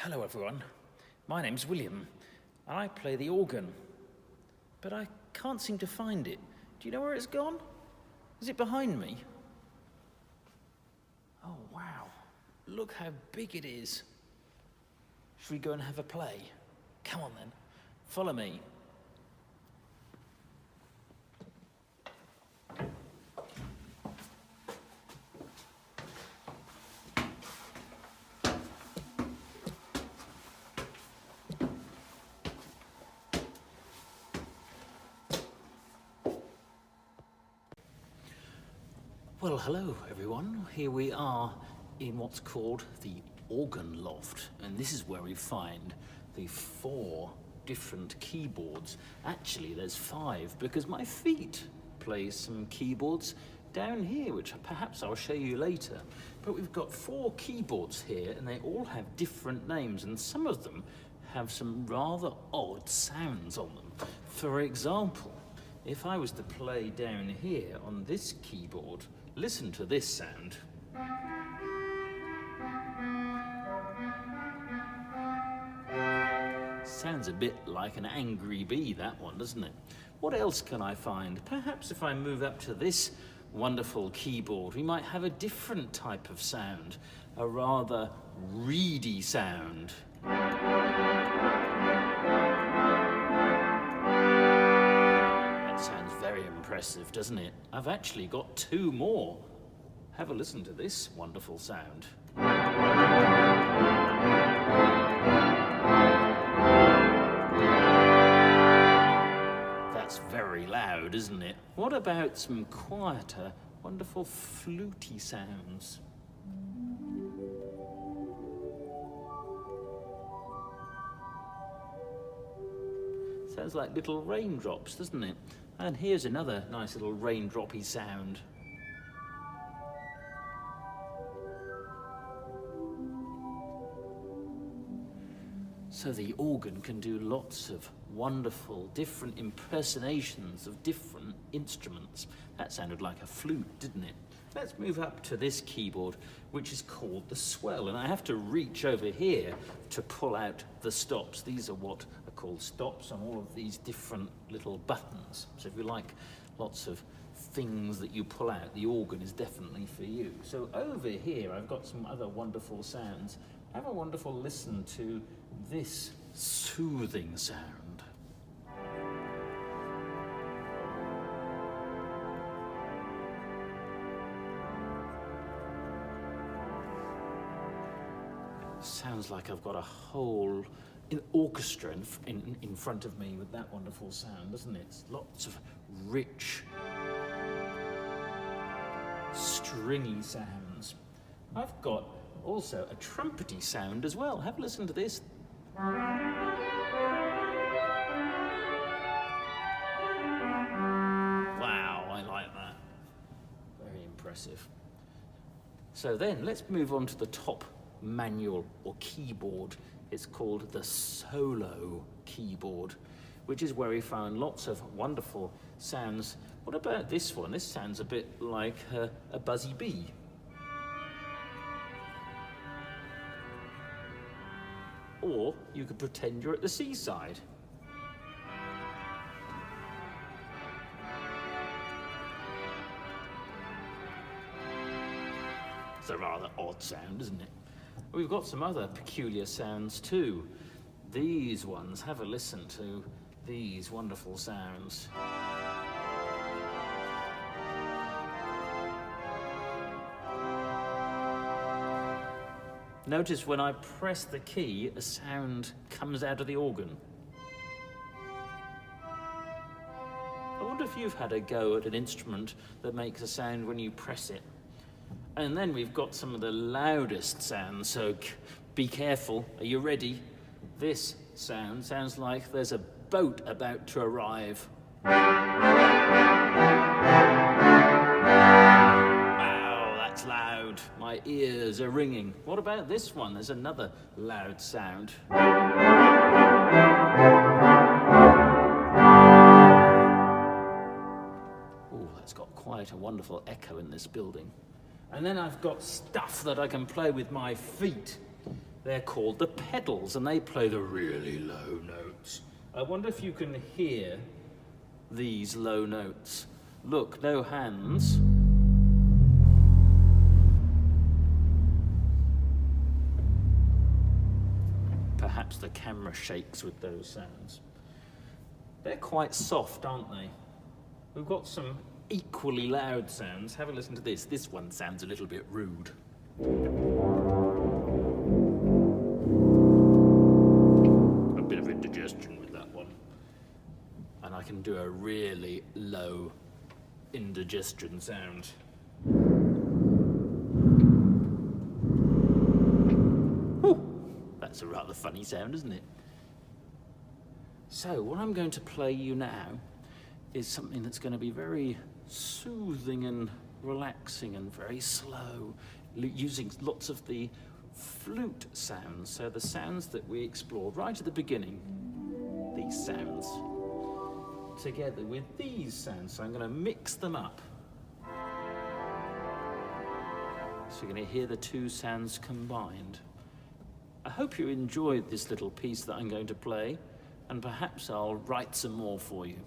Hello everyone, my name's William and I play the organ, but I can't seem to find it. Do you know where it's gone? Is it behind me? Oh wow, look how big it is. Should we go and have a play? Come on then, follow me. Well, hello everyone. Here we are in what's called the organ loft, and this is where we find the 4 different keyboards. Actually, there's 5 because my feet play some keyboards down here, which perhaps I'll show you later. But we've got 4 keyboards here, and they all have different names, and some of them have some rather odd sounds on them. For example, if I was to play down here on this keyboard, listen to this sound. Sounds a bit like an angry bee, that one, doesn't it? What else can I find? Perhaps if I move up to this wonderful keyboard, we might have a different type of sound, a rather reedy sound. Sounds very impressive, doesn't it? I've actually got 2 more. Have a listen to this wonderful sound. That's very loud, isn't it? What about some quieter, wonderful fluty sounds? Sounds like little raindrops, doesn't it? And here's another nice little raindroppy sound. So the organ can do lots of wonderful, different impersonations of different instruments. That sounded like a flute, didn't it? Let's move up to this keyboard, which is called the swell. And I have to reach over here to pull out the stops. These are what are called stops on all of these different little buttons. So if you like lots of things that you pull out, the organ is definitely for you. So over here, I've got some other wonderful sounds. Have a wonderful listen to this soothing sound. Sounds like I've got a whole orchestra in front of me with that wonderful sound, doesn't it? It's lots of rich, stringy sounds. I've got also a trumpety sound as well. Have a listen to this. Wow, I like that. Very impressive. So then let's move on to the top manual or keyboard. It's called the solo keyboard, which is where we found lots of wonderful sounds. What about this one? This sounds a bit like a buzzy bee. Or you could pretend you're at the seaside. It's a rather odd sound, isn't it? We've got some other peculiar sounds too. These ones, have a listen to these wonderful sounds. Notice when I press the key, a sound comes out of the organ. I wonder if you've had a go at an instrument that makes a sound when you press it. And then we've got some of the loudest sounds, so be careful. Are you ready? This sound sounds like there's a boat about to arrive. Wow, that's loud. My ears are ringing. What about this one? There's another loud sound. Oh, that's got quite a wonderful echo in this building. And then I've got stuff that I can play with my feet. They're called the pedals, and they play the really low notes. I wonder if you can hear these low notes. Look, no hands. Perhaps the camera shakes with those sounds. They're quite soft, aren't they? We've got some equally loud sounds. Have a listen to this. This one sounds a little bit rude. A bit of indigestion with that one. And I can do a really low indigestion sound. That's a rather funny sound, isn't it? So what I'm going to play you now is something that's going to be very soothing and relaxing and very slow, using lots of the flute sounds, so the sounds that we explored right at the beginning, these sounds, together with these sounds. So I'm going to mix them up. So you're going to hear the two sounds combined. I hope you enjoyed this little piece that I'm going to play, and perhaps I'll write some more for you.